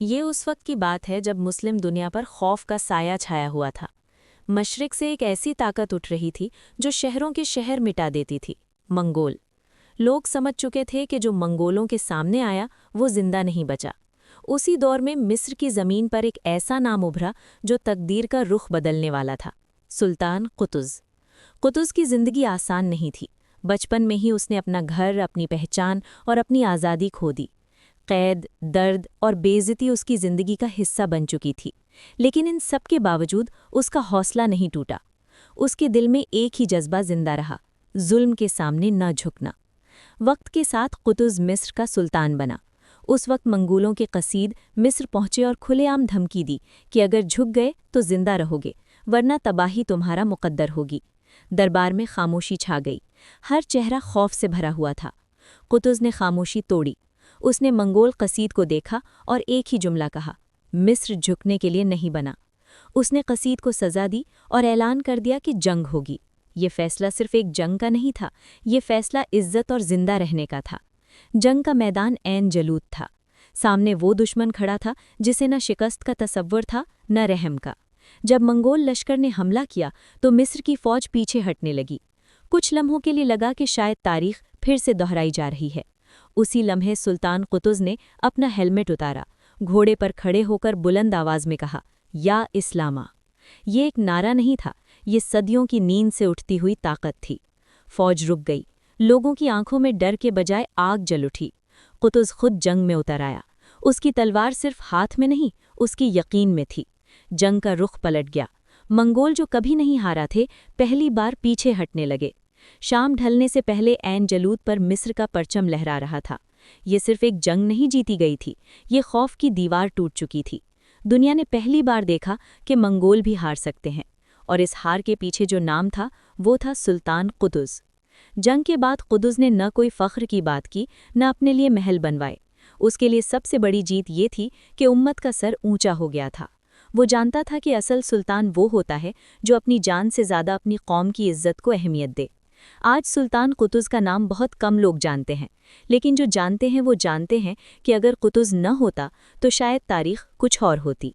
ये उस वक्त की बात है जब मुस्लिम दुनिया पर खौफ का साया छाया हुआ था। मशरिक से एक ऐसी ताकत उठ रही थी जो शहरों के शहर मिटा देती थी। मंगोल। लोग समझ चुके थे कि जो मंगोलों के सामने आया वो जिंदा नहीं बचा। उसी दौर में मिस्र की जमीन पर एक ऐसा नाम उभरा जो तकदीर का रुख बदलने वाला था। सुल्तान कुतुज़। कुतुज़ की जिंदगी आसान नहीं थी। बचपन में ही उसने अपना घर, अपनी पहचान और अपनी आज़ादी खो दी। कैद, दर्द और बेइज्जती उसकी जिंदगी का हिस्सा बन चुकी थी। लेकिन इन सब के बावजूद उसका हौसला नहीं टूटा। उसके दिल में एक ही जज्बा जिंदा रहा, जुल्म के सामने न झुकना। वक्त के साथ कुतुज़ मिस्र का सुल्तान बना। उस वक्त मंगोलों के कसीद मिस्र पहुंचे और खुलेआम धमकी दी कि अगर झुक गए तो जिंदा रहोगे, वरना तबाही तुम्हारा मुकद्दर होगी। दरबार में खामोशी छा गई। हर चेहरा खौफ से भरा हुआ था। कुतुज़ ने खामोशी तोड़ी। उसने मंगोल कसीद को देखा और एक ही जुमला कहा, मिस्र झुकने के लिए नहीं बना। उसने कसीद को सज़ा दी और ऐलान कर दिया कि जंग होगी। ये फैसला सिर्फ एक जंग का नहीं था, ये फैसला इज्जत और जिंदा रहने का था। जंग का मैदान ऐन जलूद था। सामने वो दुश्मन खड़ा था जिसे न शिकस्त का तसव्वुर था न रहम का। जब मंगोल लश्कर ने हमला किया तो मिस्र की फौज पीछे हटने लगी। कुछ लम्हों के लिए लगा कि शायद तारीख फिर से दोहराई जा रही है। उसी लम्हे सुल्तान कुतुज़ ने अपना हेलमेट उतारा, घोड़े पर खड़े होकर बुलंद आवाज में कहा, या इस्लामा। ये एक नारा नहीं था, ये सदियों की नींद से उठती हुई ताकत थी। फौज रुक गई। लोगों की आंखों में डर के बजाय आग जल उठी। कुतुज़ खुद जंग में उतर आया। उसकी तलवार सिर्फ हाथ में नहीं, उसकी यकीन में थी। जंग का रुख पलट गया। मंगोल जो कभी नहीं हारा थे, पहली बार पीछे हटने लगे। शाम ढलने से पहले ऐन जलूद पर मिस्र का परचम लहरा रहा था। ये सिर्फ एक जंग नहीं जीती गई थी, ये खौफ की दीवार टूट चुकी थी। दुनिया ने पहली बार देखा कि मंगोल भी हार सकते हैं। और इस हार के पीछे जो नाम था वो था सुल्तान कुतुज़। जंग के बाद कुतुज़ ने न कोई फ़ख्र की बात की, न अपने लिए महल बनवाए। उसके लिए सबसे बड़ी जीत ये थी कि उम्मत का सर ऊंचा हो गया था। वो जानता था कि असल सुल्तान वो होता है जो अपनी जान से ज़्यादा अपनी कौम की इज्जत को अहमियत दे। आज सुल्तान कुतुज़ का नाम बहुत कम लोग जानते हैं, लेकिन जो जानते हैं वो जानते हैं कि अगर कुतुज़ न होता तो शायद तारीख़ कुछ और होती।